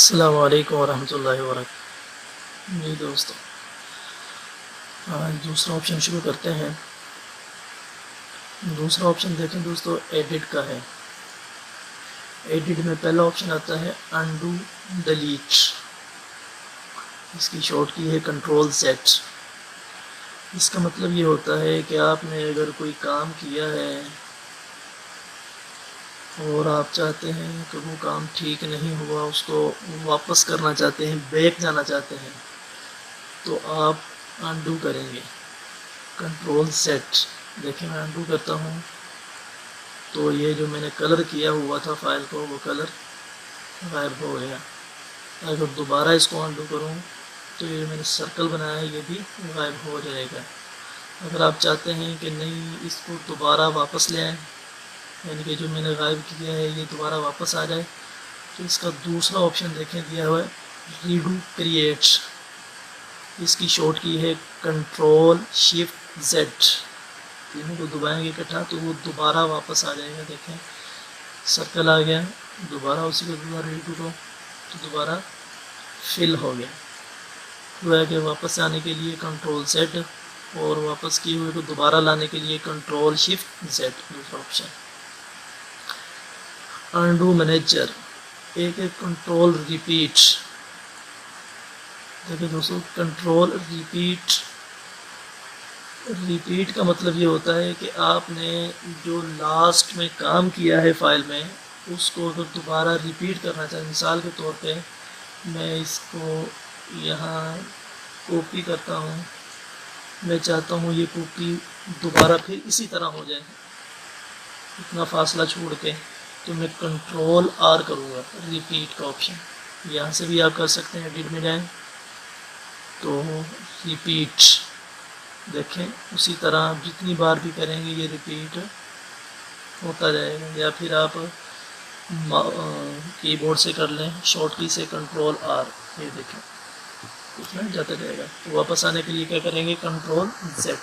अस्सलाम वालेकुम वरहमतुल्लाहि वबरकातुहू। जी दोस्तों, आज दूसरा ऑप्शन शुरू करते हैं। दूसरा ऑप्शन देखें दोस्तों, एडिट का है। एडिट में पहला ऑप्शन आता है अनडू डिलीट। इसकी शॉर्ट की है कंट्रोल सेट। इसका मतलब ये होता है कि आपने अगर कोई काम किया है और आप चाहते हैं कि वो काम ठीक नहीं हुआ, उसको वापस करना चाहते हैं, बैक जाना चाहते हैं, तो आप अनडू करेंगे। Control set. देखिए मैं अनडू करता हूँ तो ये जो मैंने कलर किया हुआ था फाइल को, वो कलर गायब हो गया। अगर दोबारा इसको अनडू करूँ तो ये मैंने सर्कल बनाया है, ये भी गायब हो जाएगा। अगर आप चाहते हैं कि नहीं इसको दोबारा वापस ले आएँ, यानी कि जो मैंने गायब किया है ये दोबारा वापस आ जाए, तो इसका दूसरा ऑप्शन देखें दिया हुआ है रीडू क्रिएट। इसकी शॉर्ट की है कंट्रोल शिफ्ट जेड। तीनों को दबाएंगे इकट्ठा तो वो दोबारा वापस आ जाएगा। देखें सर्कल आ गया, दोबारा उसी को दोबारा रीडू को तो दोबारा फिल हो गया। हुआ कि वापस आने के लिए कंट्रोल जेड और वापस किए हुए को दोबारा लाने के लिए कंट्रोल शिफ्ट जेड दूसरा ऑप्शन। अनडू मैनेजर एक कंट्रोल रिपीट। देखिए दोस्तों, कंट्रोल रिपीट का मतलब ये होता है कि आपने जो लास्ट में काम किया है फाइल में, उसको अगर दोबारा रिपीट करना चाहें। मिसाल के तौर पे मैं इसको यहाँ कॉपी करता हूँ, मैं चाहता हूँ ये कॉपी दोबारा फिर इसी तरह हो जाए, इतना फासला छोड़ के, तो मैं कंट्रोल आर करूँगा, रिपीट का ऑप्शन। यहाँ से भी आप कर सकते हैं, एडिट में जाएं तो रिपीट। देखें उसी तरह जितनी बार भी करेंगे ये रिपीट होता जाएगा। या फिर आप कीबोर्ड से कर लें, शॉर्ट की से कंट्रोल आर, ये देखें इतना जाता जाएगा। तो वापस आने के लिए क्या करेंगे, कंट्रोल जेड।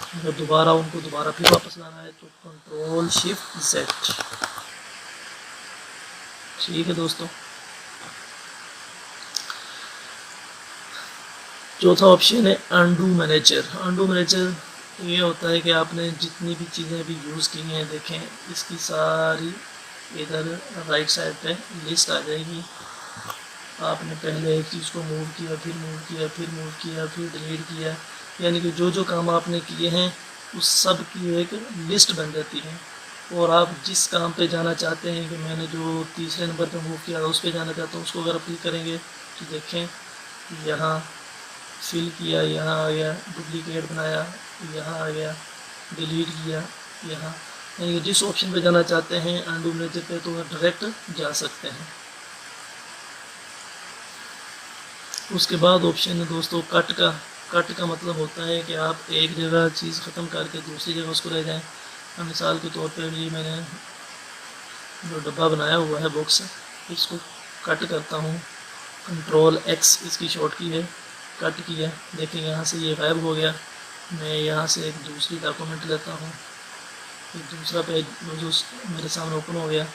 अगर दोबारा उनको दोबारा फिर वापस लाना है तो कंट्रोल शिफ्ट जेड। ठीक है दोस्तों। चौथा ऑप्शन है अनडू मैनेजर। अनडू मैनेजर ये होता है कि आपने जितनी भी चीज़ें अभी यूज़ की हैं, देखें इसकी सारी इधर राइट साइड पे लिस्ट आ जाएगी। आपने पहले एक चीज़ को मूव किया, फिर मूव किया, फिर मूव किया, फिर डिलीट किया, यानी कि जो जो काम आपने किए हैं उस सब की एक लिस्ट बन जाती है। और आप जिस काम पे जाना चाहते हैं, कि मैंने जो तीसरे नंबर पे मूव किया था उस पर जाना चाहता हूँ, उसको अगर क्लिक करेंगे तो देखें यहाँ फिल किया, यहाँ आ गया, डुप्लीकेट बनाया, यहाँ आ गया, डिलीट किया यहाँ, यानी कि जिस ऑप्शन पे जाना चाहते हैं अनडू मैनेजर पे तो डायरेक्ट जा सकते हैं। उसके बाद ऑप्शन है दोस्तों कट का। कट का मतलब होता है कि आप एक जगह चीज़ ख़त्म करके दूसरी जगह उसको ले जाएं। मिसाल के तौर पे ये मैंने जो डब्बा बनाया हुआ है बॉक्स, इसको कट करता हूँ, कंट्रोल एक्स इसकी शॉर्ट की है, कट किया। देखिए यहाँ से ये गायब हो गया। मैं यहाँ से एक दूसरी डॉक्यूमेंट लेता हूँ, एक दूसरा पेज जो मेरे सामने ओपन हो गया,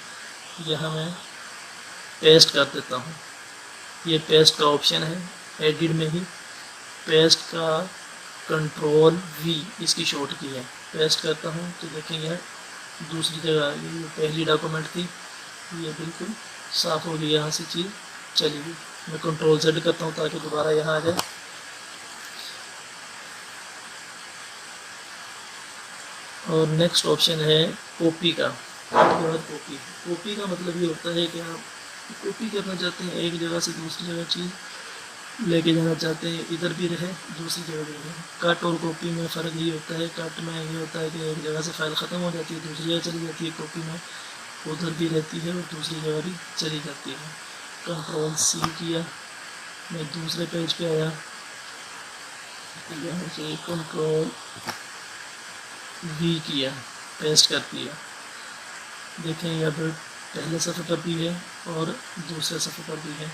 यहाँ मैं पेस्ट कर देता हूँ। ये पेस्ट का ऑप्शन है, एडिट में ही पेस्ट का कंट्रोल वी इसकी शॉर्ट की है। पेस्ट करता हूँ तो देखेंगे दूसरी जगह, ये पहली डॉक्यूमेंट थी ये बिल्कुल साफ़ हो गई, यहाँ से चीज़ चली गई। मैं कंट्रोल जेड करता हूँ ताकि दोबारा यहाँ आ जाए। और नेक्स्ट ऑप्शन है कॉपी का। कॉपी कॉपी का मतलब ये होता है कि आप कॉपी करना चाहते हैं, एक जगह से दूसरी जगह चीज़ लेके जाना चाहते हैं, इधर भी रहे दूसरी जगह भी रहे। कट और कॉपी में फ़र्क ये होता है, कट में ये होता है कि एक जगह से फाइल ख़त्म हो जाती है, दूसरी जगह चली जाती है। कॉपी में उधर भी रहती है और दूसरी जगह भी चली जाती है। कंट्रोल सी किया, मैं दूसरे पेज पे आया, यहाँ से कंट्रोल वी किया, पेस्ट कर दिया। देखें यहाँ पर पहले सफ़े पर भी है और दूसरे सफ़े पर भी है,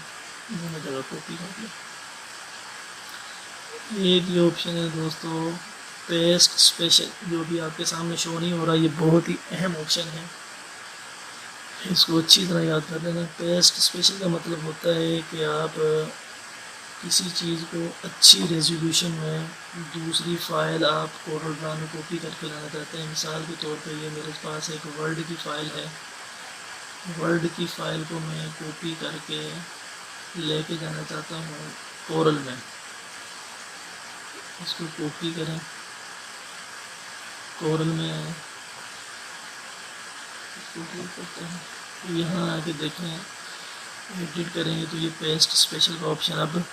दोनों जगह कॉपी हो गया। एक ये ऑप्शन है दोस्तों पेस्ट स्पेशल, जो भी आपके सामने शो नहीं हो रहा, ये बहुत ही अहम ऑप्शन है। इसको अच्छी तरह याद कर लेना। पेस्ट स्पेशल का मतलब होता है कि आप किसी चीज़ को अच्छी रेजोल्यूशन में दूसरी फ़ाइल आप कोरल ड्रा में कॉपी करके लाना चाहते हैं। मिसाल के तौर पे ये मेरे पास एक वर्ड की फ़ाइल है, वर्ड की फ़ाइल को मैं कॉपी करके लेके जाना चाहता हूँ कोरल में। इसको कॉपी करें, कोरल में इसको क्लिक करते हैं, तो यहाँ आके देखें एडिट करेंगे तो ये पेस्ट स्पेशल का ऑप्शन अब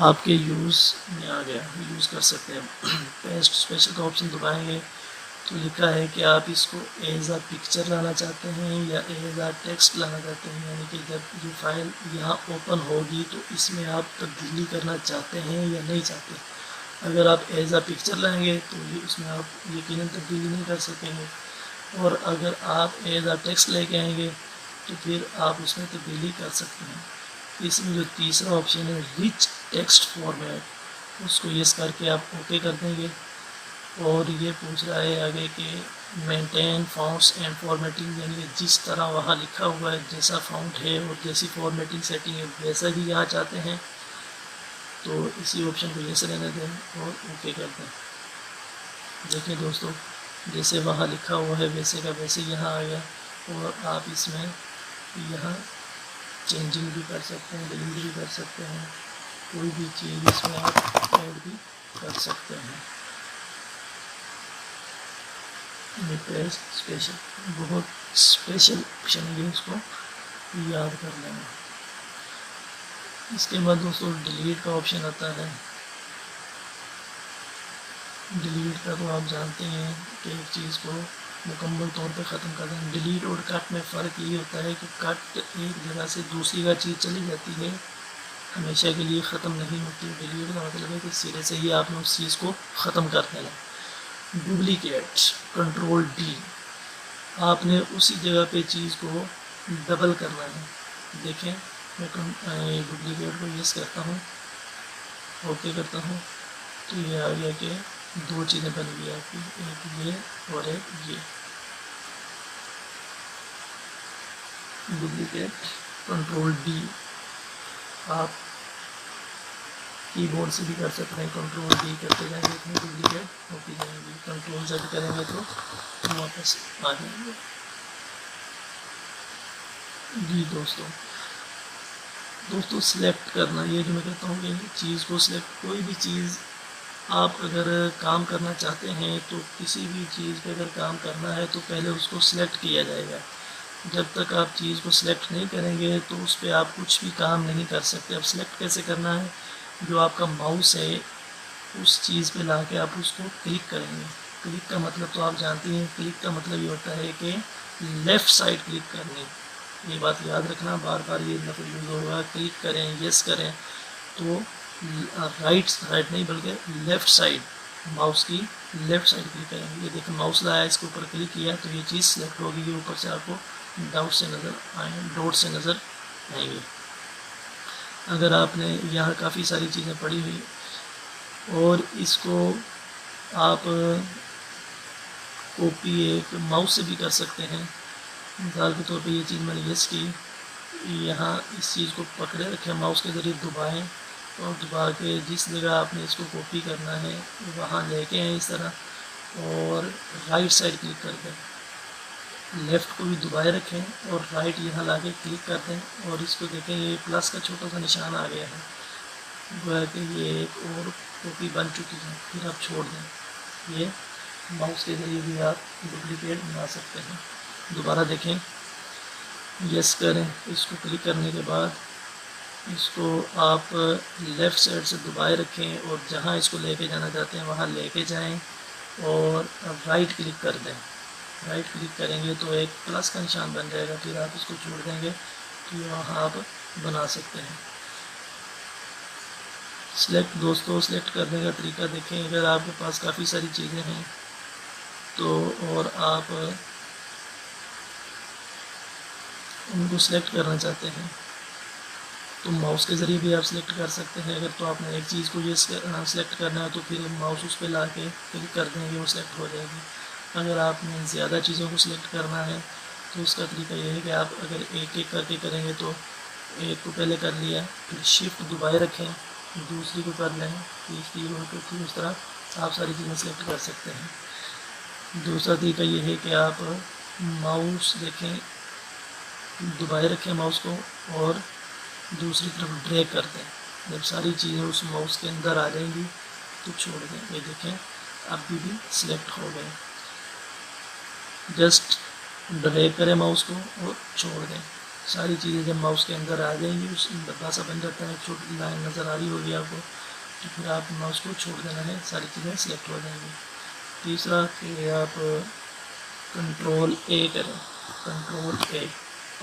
आपके यूज़ में आ गया, यूज़ कर सकते हैं। पेस्ट स्पेशल का ऑप्शन दबाएंगे तो लिखा है कि आप इसको एज आ पिक्चर लाना चाहते हैं या एज आ टेक्स्ट लाना चाहते हैं, यानी कि जब ये फाइल यहाँ ओपन होगी तो इसमें आप तब्दीली करना चाहते हैं या नहीं चाहते। अगर आप एज आ पिक्चर लाएंगे तो ये इसमें आप यकीनन तब्दीली नहीं कर सकेंगे, और अगर आप एज आ टेक्स्ट लेके आएंगे तो फिर आप उसमें तब्दीली कर सकते हैं। इसमें जो तीसरा ऑप्शन है रिच टेक्स्ट फॉर्मेट, उसको यस करके आप ओके कर देंगे। और ये पूछ रहा है आगे कि मेंटेन फ़ॉन्ट्स एंड फॉर्मेटिंग, यानी कि जिस तरह वहाँ लिखा हुआ है, जैसा फ़ॉन्ट है और जैसी फॉर्मेटिंग सेटिंग है वैसा ही यहाँ चाहते हैं, तो इसी ऑप्शन को यस रहने दें और ओके कर दें। देखिए दोस्तों, जैसे वहाँ लिखा हुआ है वैसे का वैसे यहाँ आ गया, और आप इसमें यहाँ चेंजिंग भी कर सकते हैं, डिलीट भी कर सकते हैं, कोई भी चीज़ इसमें आप ऐड भी कर सकते हैं। ये पेस्ट स्पेशल बहुत स्पेशल ऑप्शन है, इसको याद कर लेना। इसके बाद दोस्तों डिलीट का ऑप्शन आता है। डिलीट का तो आप जानते हैं कि एक चीज़ को मुकम्मल तौर पे ख़त्म कर दें। डिलीट और कट में फ़र्क ये होता है कि कट एक जगह से दूसरी जगह चीज़ चली जाती है, हमेशा के लिए ख़त्म नहीं होती। डिलीट का मतलब है कि सिरे से ही आपने उस चीज़ को ख़त्म कर देना। डुप्लीकेट कंट्रोल डी, आपने उसी जगह पे चीज़ को डबल करना है। देखें मैं डुप्लीकेट को यस करता हूँ, ओके करता हूँ, तो ये आ गया कि दो चीज़ें बन गई आपकी, एक ये और एक ये। डुप्लीकेट कंट्रोल डी आप कीबोर्ड से भी कर सकते हैं, कंट्रोल डी करते जाएंगे इसमें डुप्लीकेट होती जाएंगी। कंट्रोल जेड करेंगे तो वापस आ जाएंगे। जी दोस्तों सिलेक्ट करना, ये जो मैं कहता हूँ कि चीज़ को सिलेक्ट, कोई भी चीज़ आप अगर काम करना चाहते हैं तो किसी भी चीज़ पे अगर काम करना है तो पहले उसको सिलेक्ट किया जाएगा। जब तक आप चीज़ को सिलेक्ट नहीं करेंगे तो उस पर आप कुछ भी काम नहीं कर सकते। अब सिलेक्ट कैसे करना है, जो आपका माउस है उस चीज़ पे ला के आप उसको क्लिक करेंगे। क्लिक का मतलब तो आप जानते हैं, क्लिक का मतलब ये होता है कि लेफ़्ट साइड क्लिक करनी। ये बात याद रखना, बार बार ये लफ्ज़ यूज़ होगा। क्लिक करें, यस करें तो राइट साइड नहीं बल्कि लेफ़्ट साइड, माउस की लेफ़्ट साइड क्लिक करेंगे। ये देखिए माउस लाया, इसके ऊपर क्लिक किया तो ये चीज़ सेलेक्ट होगी। ये ऊपर से आपको डॉट से नज़र आएंगे। अगर आपने यहाँ काफ़ी सारी चीज़ें पढ़ी हुई और इसको आप कॉपी एक माउस से भी कर सकते हैं। मिसाल के तौर पे ये चीज़ मैंने यस की, यहाँ इस चीज़ को पकड़े रखें, माउस के ज़रिए दबाएं और दबा के जिस जगह आपने इसको कॉपी करना है वहाँ लेके आएँ इस तरह, और राइट साइड क्लिक कर दें। लेफ़्ट को भी दबाए रखें और राइट यहाँ ला के क्लिक कर दें, और इसको देखें ये प्लस का छोटा सा निशान आ गया है, गोया कि ये एक और कॉपी बन चुकी है। फिर आप छोड़ दें। ये माउस के ज़रिए भी आप डुप्लीकेट बना सकते हैं। दोबारा देखें, यस करें, इसको क्लिक करने के बाद इसको आप लेफ़्ट साइड से दबाए रखें और जहाँ इसको लेके जाना चाहते हैं वहाँ लेके जाएं और राइट क्लिक कर दें। राइट क्लिक करेंगे तो एक प्लस का निशान बन जाएगा, फिर आप इसको छोड़ देंगे तो वहाँ आप बना सकते हैं। सिलेक्ट दोस्तों, सिलेक्ट करने का तरीका देखें। अगर आपके पास काफ़ी सारी चीज़ें हैं तो और आप उनको सिलेक्ट करना चाहते हैं तो माउस के ज़रिए भी आप सिलेक्ट कर सकते हैं। अगर तो आपने एक चीज़ को ये सिलेक्ट करना है तो फिर माउस उस पर ला के क्लिक कर देंगे, वो सिलेक्ट हो जाएगी। अगर आपने ज़्यादा चीज़ों को सिलेक्ट करना है तो उसका तरीका ये है कि आप अगर एक एक करके करेंगे तो एक को पहले कर लिया, फिर शिफ्ट दबाए रखें, दूसरी को कर लें, तीसरी को, चौथी, उस तरह आप सारी चीज़ें सेलेक्ट कर सकते हैं। दूसरा तरीका ये है कि आप माउस देखें, दबाए रखें माउस को और दूसरी तरफ ड्रैग कर दें। जब सारी चीज़ें उस माउस के अंदर आ जाएंगी तो छोड़ दें। ये देखें अभी भी सिलेक्ट हो गए। जस्ट ड्रैग करें माउस को और छोड़ दें। सारी चीज़ें जब माउस के अंदर आ जाएंगी, उस डब्बा सा बन जाता है, छोटी लाइन नज़र आ रही होगी आपको, तो फिर आप माउस को छोड़ देना है, सारी चीज़ें सिलेक्ट हो जाएंगी। तीसरा कि आप कंट्रोल ए करें, कंट्रोल ए,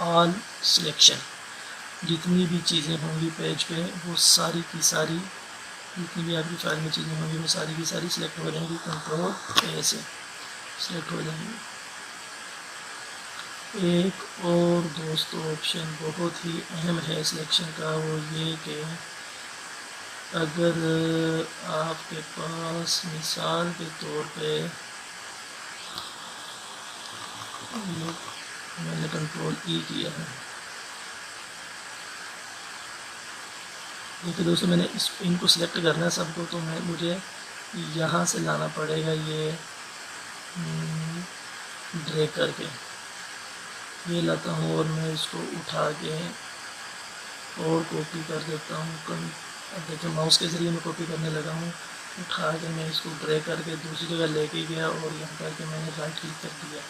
ऑल सिलेक्शन, जितनी भी चीज़ें होंगी पेज पे वो सारी की सारी, जितनी भी आपकी फाइल में चीज़ें होंगी वो सारी की सारी सिलेक्ट हो जाएंगी, कंट्रोल ए से सिलेक्ट हो जाएंगी। एक और दोस्तों ऑप्शन बहुत ही अहम है सिलेक्शन का, वो ये कि अगर आपके पास मिसाल के तौर पे मैंने कंट्रोल ई किया है, देखिए दोस्तों मैंने इनको सिलेक्ट करना है सबको, तो मुझे यहाँ से लाना पड़ेगा ये ड्रैग करके, ये लाता हूँ और मैं इसको उठा के और कॉपी कर देता हूँ। अब देखिए माउस के ज़रिए मैं कॉपी करने लगा हूँ, उठा के मैं इसको ड्रैग करके दूसरी जगह लेके गया और यहाँ करके मैंने राइट क्लिक कर दिया।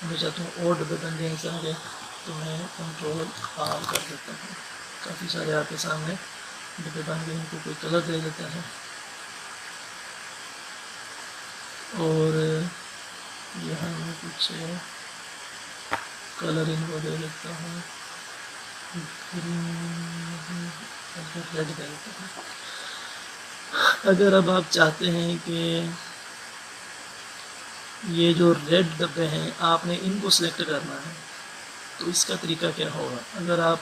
मैं चाहता हूँ और डब्बे बन जाए इंसान के, तो मैं कंट्रोल आर कर देता हूँ। काफ़ी सारे आपके सामने डब्बे बन गए, इनको कोई कलर दे देता है और यहाँ मैं कुछ कलर इनको दे देता हूँ, रेड दे देता हूँ। अगर अब आप चाहते हैं कि ये जो रेड डब्बे हैं आपने इनको सिलेक्ट करना है, तो इसका तरीका क्या होगा। अगर आप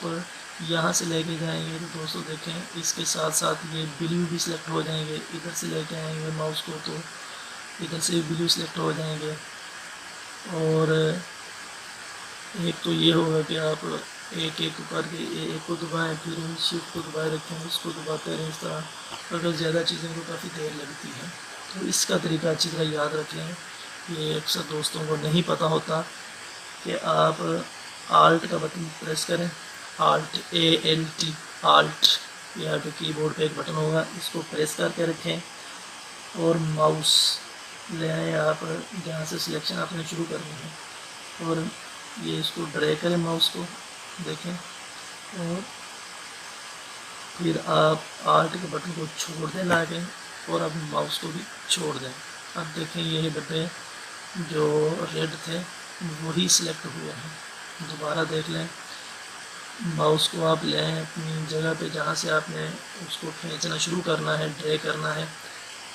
यहाँ से लेके जाएंगे तो दोस्तों देखें इसके साथ साथ ये ब्लू भी सिलेक्ट हो जाएंगे, इधर से लेके आएंगे माउस को तो इधर से ब्लू सिलेक्ट हो जाएंगे। और एक तो ये होगा कि आप एक एक करके एक को दबाएं, फिर शिफ्ट को दबाए रखें, इसको दबाते रहें इस तरह। अगर ज़्यादा चीज़ों को काफ़ी देर लगती है तो इसका तरीका अच्छी तरह याद रखें। ये अक्सर दोस्तों को नहीं पता होता कि आप आल्ट का बटन प्रेस करें, आल्ट ALT, आल्ट, या आपके कीबोर्ड पे एक बटन होगा, इसको प्रेस करके रखें और माउस ले आए आप जहाँ से सिलेक्शन आपने शुरू करनी है और ये इसको ड्रैग करें माउस को देखें और फिर आप आल्ट के बटन को छोड़ दें लाके और अब माउस को भी छोड़ दें। अब देखें ये डब्बे जो रेड थे वही सिलेक्ट हुए हैं। दोबारा देख लें, माउस को आप लें अपनी जगह पे जहाँ से आपने उसको खींचना शुरू करना है, ड्रैग करना है,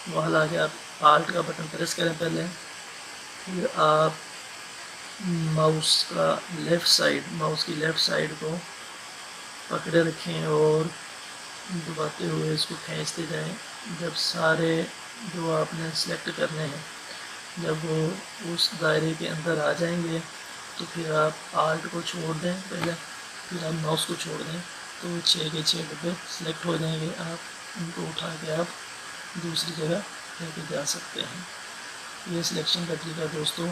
वहाँ लाके आप आल्ट का बटन प्रेस करें पहले, फिर आप माउस का लेफ़्ट साइड, माउस की लेफ़्ट साइड को पकड़े रखें और दबाते हुए इसको खींचते जाएं। जब सारे जो आपने सेलेक्ट करने हैं जब वो उस दायरे के अंदर आ जाएंगे तो फिर आप आल्ट को छोड़ दें पहले, फिर आप माउस को छोड़ दें तो 6 के 6 डब्बे सेलेक्ट हो जाएंगे। आप उनको उठा के आप दूसरी जगह लेके जा सकते हैं। ये सिलेक्शन का तरीका दोस्तों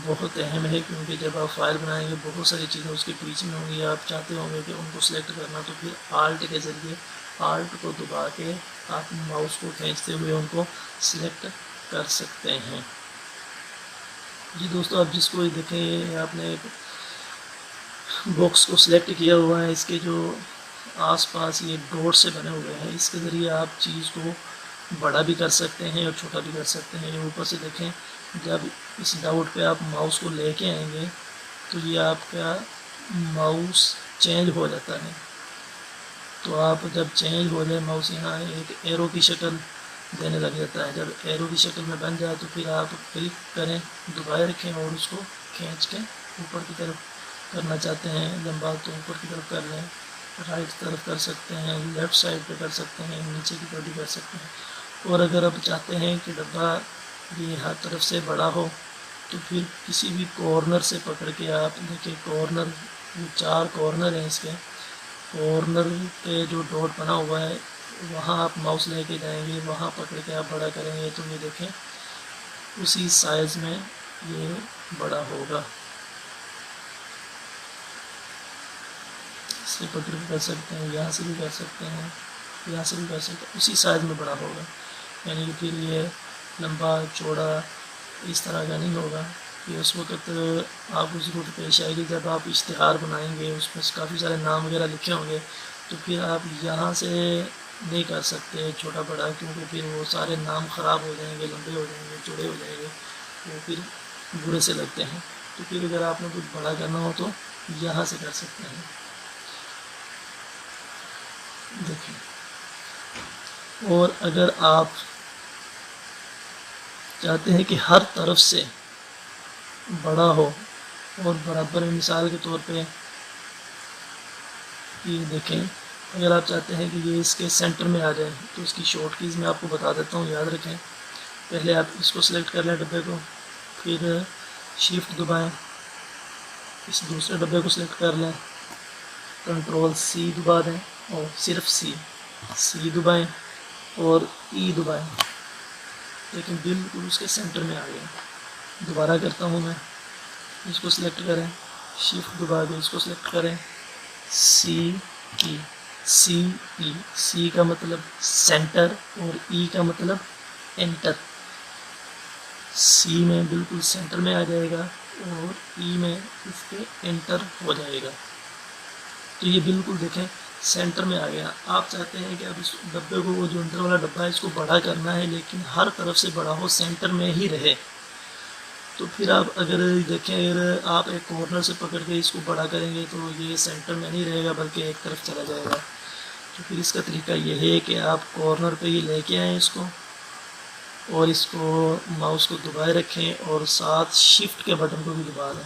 बहुत अहम है, क्योंकि जब आप फाइल बनाएंगे बहुत सारी चीज़ें उसके बीच में होंगी, आप चाहते होंगे कि उनको सिलेक्ट करना, तो फिर आल्ट के ज़रिए आल्ट को दबा के आप माउस को खींचते हुए उनको सिलेक्ट कर सकते हैं। जी दोस्तों, आप जिसको देखें आपने एक बॉक्स को सिलेक्ट किया हुआ है, इसके जो आसपास ये डॉट से बने हुए हैं, इसके ज़रिए आप चीज़ को बड़ा भी कर सकते हैं और छोटा भी कर सकते हैं। ये ऊपर से देखें, जब इस डॉट पे आप माउस को लेके आएंगे तो ये आपका माउस चेंज हो जाता है। तो आप जब चेंज हो जाए माउस, यहाँ एक एरो की शक्ल देने लग जाता है। जब एरो की शक्ल में बन जाए तो फिर आप क्लिक करें, दबाए रखें और उसको खींच के ऊपर की तरफ करना चाहते हैं लंबा तो ऊपर की तरफ कर लें, राइट तरफ कर सकते हैं, लेफ़्ट साइड पे कर सकते हैं, नीचे की तरफ भी कर सकते हैं। और अगर आप चाहते हैं कि डब्बा ये हर तरफ से बड़ा हो तो फिर किसी भी कॉर्नर से पकड़ के आप देखिए, कॉर्नर 4 कॉर्नर हैं, इसके कॉर्नर पे जो डॉट बना हुआ है वहाँ आप माउस लेके जाएंगे, वहाँ पकड़ के आप बड़ा करेंगे तो ये देखें उसी साइज़ में ये बड़ा होगा। इससे पकड़ के कर सकते हैं, यहाँ से भी कर सकते हैं, यहाँ से भी कर सकते हैं, उसी साइज़ में बड़ा होगा। यानी कि फिर ये लंबा चौड़ा इस तरह का नहीं होगा। कि उस वक़्त आपको ज़रूरत पेश आएगी जब आप इश्तिहार बनाएंगे, उसमें काफ़ी सारे नाम वगैरह लिखे होंगे, तो फिर आप यहाँ से नहीं कर सकते छोटा बड़ा, क्योंकि फिर वो सारे नाम ख़राब हो जाएंगे, लंबे हो जाएंगे, चौड़े हो जाएंगे, वो फिर बुरे से लगते हैं। तो फिर अगर आपने कुछ बड़ा करना हो तो यहाँ से कर सकते हैं। देखिए, और अगर आप चाहते हैं कि हर तरफ से बड़ा हो और बराबर में, मिसाल के तौर पे ये देखें, अगर आप चाहते हैं कि ये इसके सेंटर में आ जाए तो इसकी शॉर्ट कीज़ मैं आपको बता देता हूँ, याद रखें। पहले आप इसको सिलेक्ट कर लें डब्बे को, फिर शिफ्ट दबाएं, इस दूसरे डब्बे को सिलेक्ट कर लें, कंट्रोल C दबा दें और सिर्फ C दबाएं और E दबाएं, लेकिन बिल्कुल उसके सेंटर में आ गया। दोबारा करता हूँ मैं, इसको सिलेक्ट करें, शिफ्ट दबा के इसको सिलेक्ट करें, C का मतलब सेंटर और E का मतलब एंटर। C में बिल्कुल सेंटर में आ जाएगा और E में इसके एंटर हो जाएगा। तो ये बिल्कुल देखें सेंटर में आ गया। आप चाहते हैं कि अब इस डब्बे को, वो जो अंदर वाला डब्बा है, इसको बड़ा करना है लेकिन हर तरफ से बड़ा हो, सेंटर में ही रहे। तो फिर आप अगर देखें, अगर आप एक कॉर्नर से पकड़ के इसको बड़ा करेंगे तो ये सेंटर में नहीं रहेगा बल्कि एक तरफ चला जाएगा। तो फिर इसका तरीका ये है कि आप कॉर्नर पे ही लेके आएँ इसको, और इसको माउस को दबाए रखें और साथ शिफ्ट के बटन को भी दबा दें।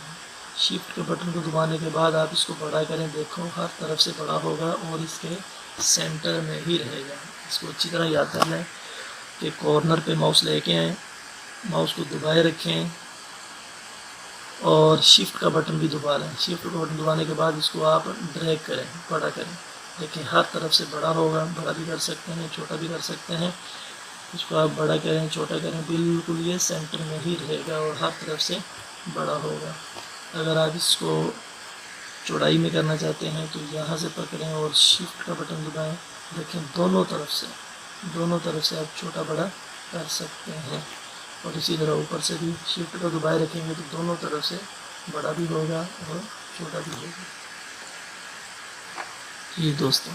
शिफ्ट के बटन को दबाने के बाद आप इसको बड़ा करें, देखो हर तरफ से बड़ा होगा और इसके सेंटर में ही रहेगा। इसको अच्छी तरह याद कर लें कि कॉर्नर पे माउस लेके आएँ, माउस को दबाए रखें और शिफ्ट का बटन भी दबा लें। शिफ्ट का बटन दबाने के बाद इसको आप ड्रैग करें, बड़ा करें, देखिए हर तरफ से बड़ा होगा। बड़ा भी कर सकते हैं, छोटा भी कर सकते हैं। इसको आप बड़ा करें, छोटा करें, बिल्कुल ये सेंटर में ही रहेगा और हर तरफ से बड़ा होगा। अगर आप इसको चौड़ाई में करना चाहते हैं तो यहाँ से पकड़ें और शिफ्ट का बटन दबाएं, देखें दोनों तरफ से आप छोटा बड़ा कर सकते हैं। और इसी तरह ऊपर से भी शिफ्ट को दबाए रखेंगे तो दोनों तरफ से बड़ा भी होगा और छोटा भी होगा। ये दोस्तों,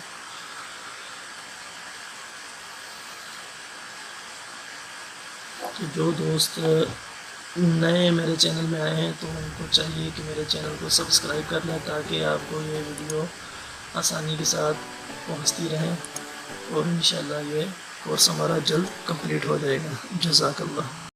तो जो दोस्त नए मेरे चैनल में आए हैं तो उनको चाहिए कि मेरे चैनल को सब्सक्राइब कर लें ताकि आपको ये वीडियो आसानी के साथ पहुंचती रहें और इंशाल्लाह ये कोर्स हमारा जल्द कंप्लीट हो जाएगा। जज़ाकल्लाह।